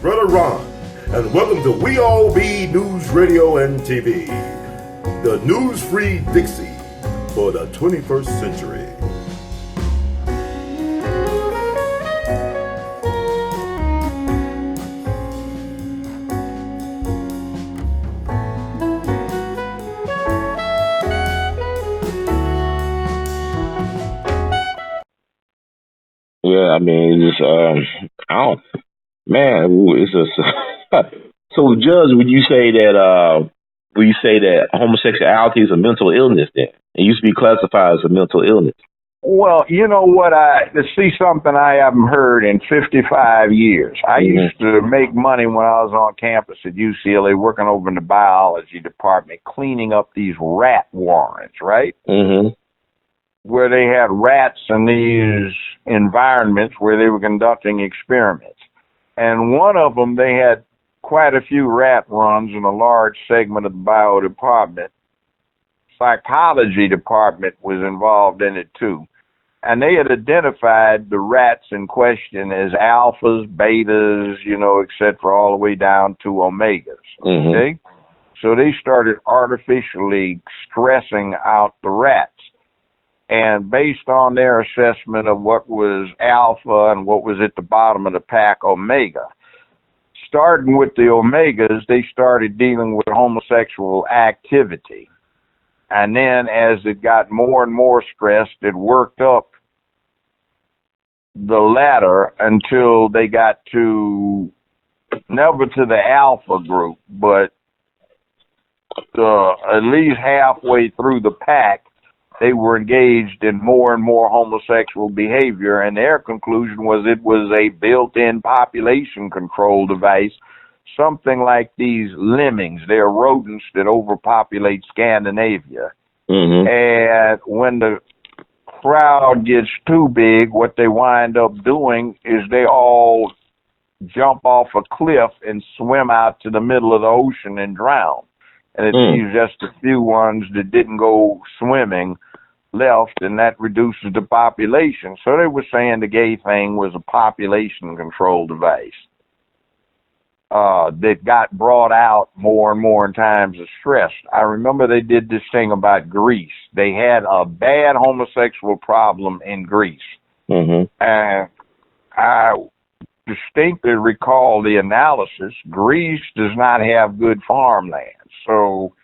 Brother Ron, and welcome to We All Be News Radio and TV, the news-free Dixie for the 21st century. Yeah, I mean, it's I don't, man, it's a. So, Judge, would you say that homosexuality is a mental illness? Then it used to be classified as a mental illness. Well, you know what? To see something I haven't heard in 55 years. I used to make money when I was on campus at UCLA, working over in the biology department, cleaning up these rat warrens, right? Mm-hmm. Where they had rats in these environments where they were conducting experiments. And one of them, they had quite a few rat runs in a large segment of the bio department. Psychology department was involved in it too. And they had identified the rats in question as alphas, betas, et cetera, all the way down to omegas. Mm-hmm. Okay? So they started artificially stressing out the rats. And based on their assessment of what was alpha and what was at the bottom of the pack, omega, starting with the omegas, they started dealing with homosexual activity. And then as it got more and more stressed, it worked up the ladder until they got to, never to the alpha group, but at least halfway through the pack, they were engaged in more and more homosexual behavior, and their conclusion was it was a built-in population control device, something like these lemmings. They're rodents that overpopulate Scandinavia. Mm-hmm. And when the crowd gets too big, what they wind up doing is they all jump off a cliff and swim out to the middle of the ocean and drown. And it leaves just a few ones that didn't go swimming left, and that reduces the population. So they were saying the gay thing was a population control device that got brought out more and more in times of stress. I remember they did this thing about Greece. They had a bad homosexual problem in Greece. Mm-hmm. And I distinctly recall the analysis. Greece does not have good farmland. So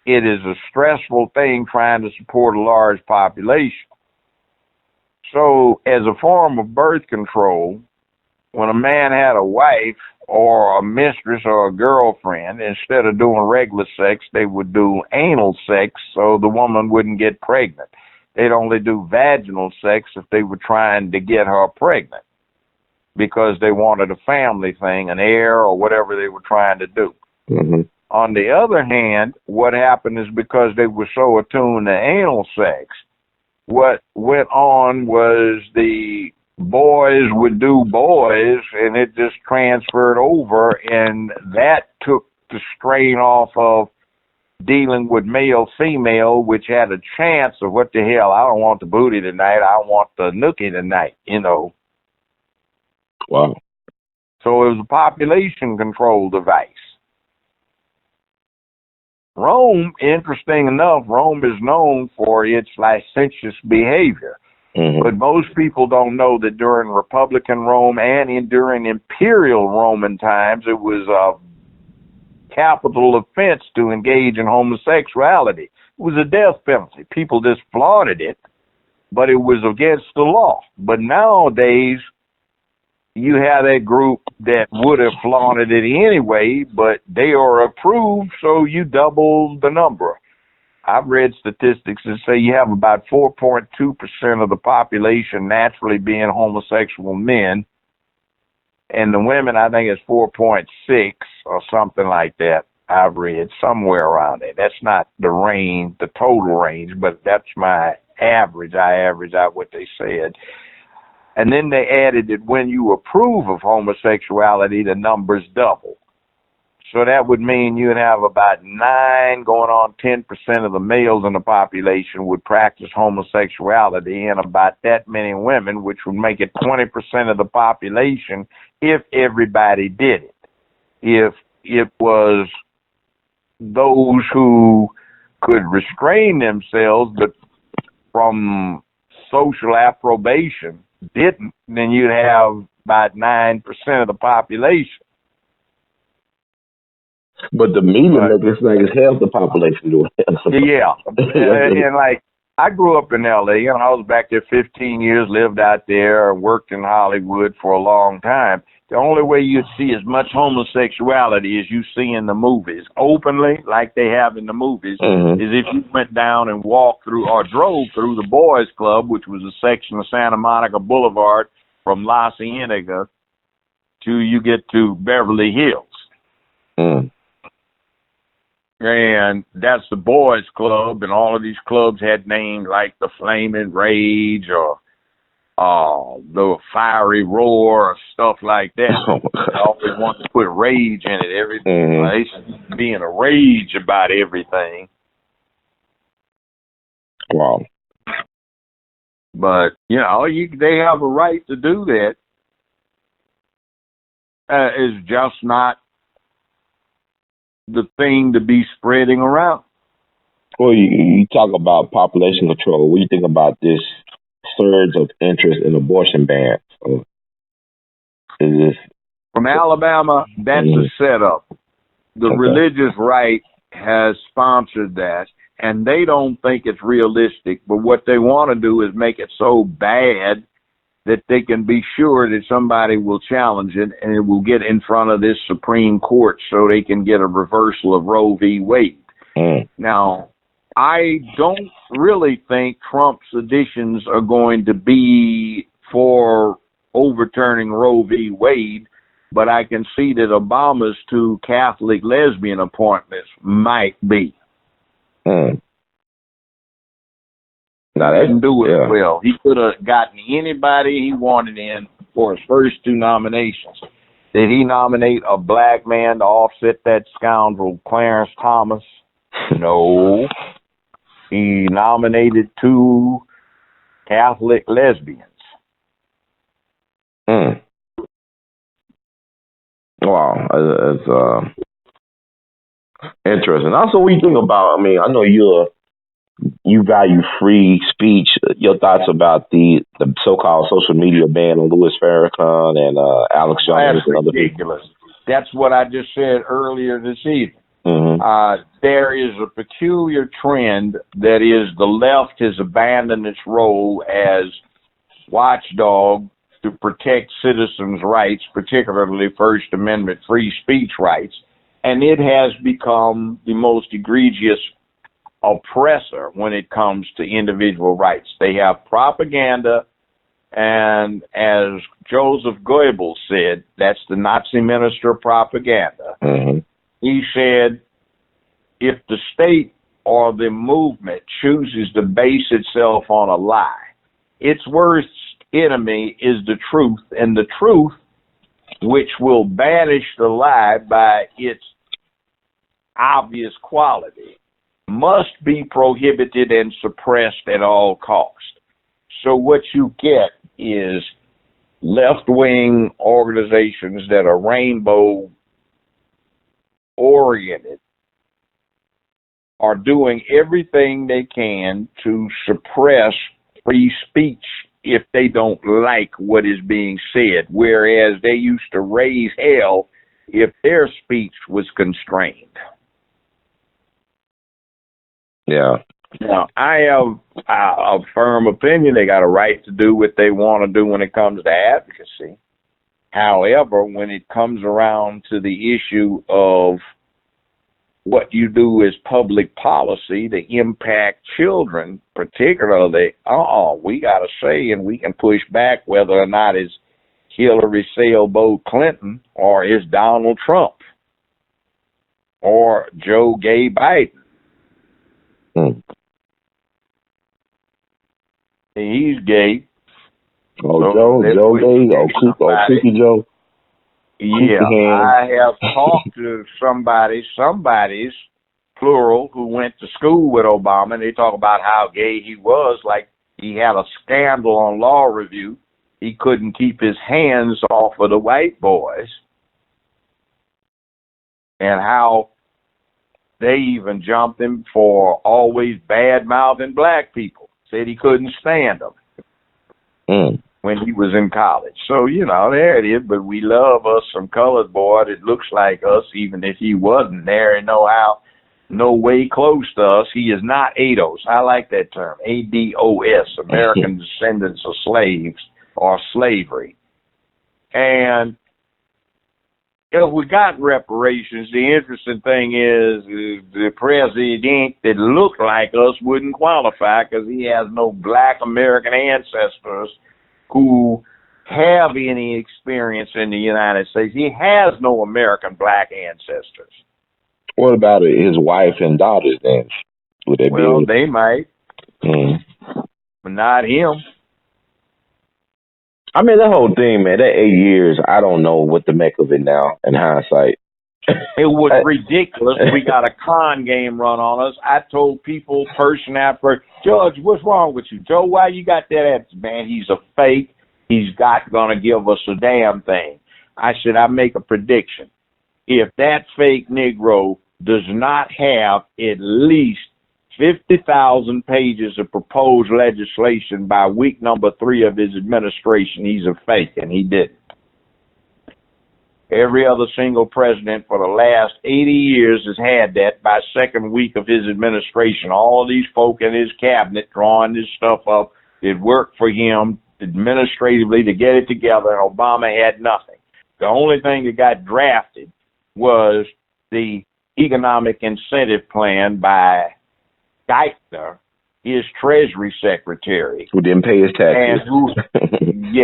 it is a stressful thing trying to support a large population. So as a form of birth control, when a man had a wife or a mistress or a girlfriend, instead of doing regular sex, they would do anal sex so the woman wouldn't get pregnant. They'd only do vaginal sex if they were trying to get her pregnant because they wanted a family thing, an heir or whatever they were trying to do. Mm-hmm. On the other hand, what happened is because they were so attuned to anal sex, what went on was the boys would do boys, and it just transferred over, and that took the strain off of dealing with male-female, which had a chance of what the hell, I don't want the booty tonight, I want the nookie tonight, Wow. So it was a population control device. Rome, interesting enough, Rome is known for its licentious behavior. Mm-hmm. But most people don't know that during Republican Rome and during Imperial Roman times, it was a capital offense to engage in homosexuality. It was a death penalty. People just flaunted it, but it was against the law. But nowadays, you have that group that would have flaunted it anyway, but they are approved, so you double the number. I've read statistics that say you have about 4.2% of the population naturally being homosexual men, and the women, I think it's 4.6 or something like that. I've read somewhere around there. That's not the range, the total range, but that's my average. I average out what they said. And then they added that when you approve of homosexuality, the numbers double. So that would mean you'd have about 9 going on 10% of the males in the population would practice homosexuality, and about that many women, which would make it 20% of the population if everybody did it. if it was those who could restrain themselves, but from social approbation didn't, then you'd have about 9% of the population. But the media make it like it's half the population doing it. Yeah. And like, I grew up in L.A., and I was back there 15 years, lived out there, worked in Hollywood for a long time. The only way you'd see as much homosexuality as you see in the movies, openly, like they have in the movies, is if you went down and walked through or drove through the Boys Club, which was a section of Santa Monica Boulevard from La Cienega till you get to Beverly Hills. And that's the Boys Club, and all of these clubs had names like the Flaming Rage or the Fiery Roar or stuff like that. I always wanted to put rage in it. Everything, they being a rage about everything. Wow. But you know, they have a right to do that. It's just not the thing to be spreading around. Well, you talk about population control. What do you think about this surge of interest in abortion bans? From Alabama, that's a setup. The religious right has sponsored that, and they don't think it's realistic, but what they want to do is make it so bad that they can be sure that somebody will challenge it and it will get in front of this Supreme Court so they can get a reversal of Roe v. Wade. Now, I don't really think Trump's additions are going to be for overturning Roe v. Wade, but I can see that Obama's 2 Catholic lesbian appointments might be. Now he didn't do it well. He could have gotten anybody he wanted in for his first 2 nominations. Did he nominate a black man to offset that scoundrel Clarence Thomas? No. He nominated 2 Catholic lesbians. Wow, it's interesting. Also, what do you think about? I mean, I know you value free speech. Your thoughts about the so-called social media ban on Louis Farrakhan and Alex Jones and other ridiculous. That's what I just said earlier this evening. There is a peculiar trend that is the left has abandoned its role as watchdog to protect citizens' rights, particularly First Amendment free speech rights, and it has become the most egregious oppressor when it comes to individual rights. They have propaganda, and as Joseph Goebbels said, that's the Nazi minister of propaganda. He said, if the state or the movement chooses to base itself on a lie, its worst enemy is the truth, and the truth, which will banish the lie by its obvious quality, must be prohibited and suppressed at all costs. So what you get is left-wing organizations that are rainbow-oriented are doing everything they can to suppress free speech if they don't like what is being said, whereas they used to raise hell if their speech was constrained. Yeah. Now, I have a firm opinion they got a right to do what they want to do when it comes to advocacy. However, when it comes around to the issue of what you do as public policy to impact children, particularly, we got to say, and we can push back whether or not it's Hillary Sailboat Clinton or it's Donald Trump or Joe Gay Biden. He's gay. Joe Gay, Kooky Joe. Yeah, I have talked to somebody's plural, who went to school with Obama, and they talk about how gay he was, like he had a scandal on Law Review. He couldn't keep his hands off of the white boys. and how they even jumped him for always bad-mouthing black people. Said he couldn't stand them when he was in college. So, there it is. But we love us some colored boy that looks like us, even if he wasn't there and no way close to us. He is not ADOS. I like that term, ADOS, American Descendants of Slaves or Slavery. And if we got reparations, the interesting thing is the president that looked like us wouldn't qualify because he has no black American ancestors who have any experience in the United States. He has no American black ancestors. What about his wife and daughters then? Would they be? They might, but not him. I mean, that whole thing, man, that 8 years, I don't know what to make of it now in hindsight. It was ridiculous. We got a con game run on us. I told people, person after, Judge, what's wrong with you? Joe, why you got that answer? Man, he's a fake. He's not going to give us a damn thing. I said, I make a prediction. If that fake Negro does not have at least 50,000 pages of proposed legislation by week number 3 of his administration, he's a fake, and he didn't. Every other single president for the last 80 years has had that by second week of his administration. All of these folk in his cabinet drawing this stuff up, it worked for him administratively to get it together, and Obama had nothing. The only thing that got drafted was the economic incentive plan by Geithner, his Treasury Secretary. Who didn't pay his taxes. And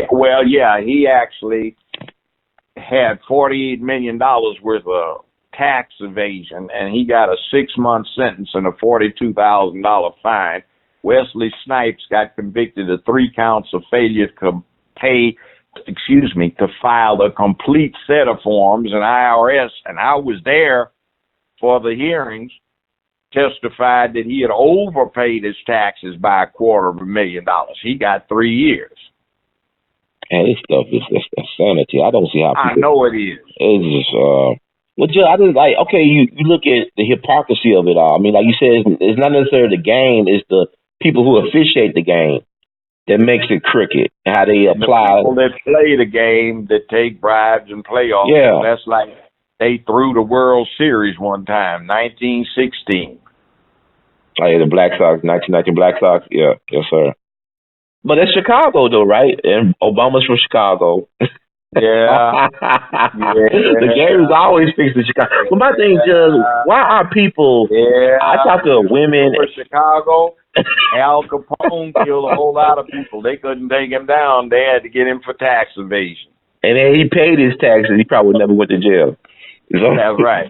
he actually had $48 million worth of tax evasion, and he got a 6-month sentence and a $42,000 fine. Wesley Snipes got convicted of 3 counts of failure to file a complete set of forms, and IRS, and I was there for the hearings, testified that he had overpaid his taxes by $250,000. He got 3 years. And this stuff is just insanity. I don't see how people... I know it is. It's just, I just like, okay, you look at the hypocrisy of it all. I mean, like you said, it's not necessarily the game, it's the people who officiate the game that makes it crooked, and how they apply. The people that play the game, that take bribes and playoffs. Yeah. That's like they threw the World Series one time, 1916. Oh, yeah, the Black Sox, 1919 Black Sox. Yeah, yes, sir. But that's Chicago, though, right? And Obama's from Chicago. Yeah. The game is always fixed in Chicago. But my thing is, why are people... Yeah. I talk to women... For Chicago, Al Capone killed a whole lot of people. They couldn't take him down. They had to get him for tax evasion. And then he paid his taxes. He probably never went to jail. That's right.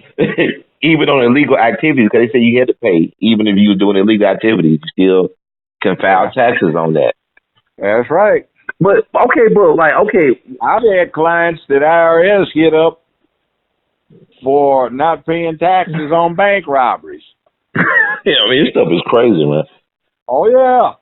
Even on illegal activities, because they say you had to pay. Even if you were doing illegal activities, you still can file taxes on that. That's right. But, I've had clients that IRS hit up for not paying taxes on bank robberies. Yeah, I mean, this stuff is crazy, man. Oh, yeah.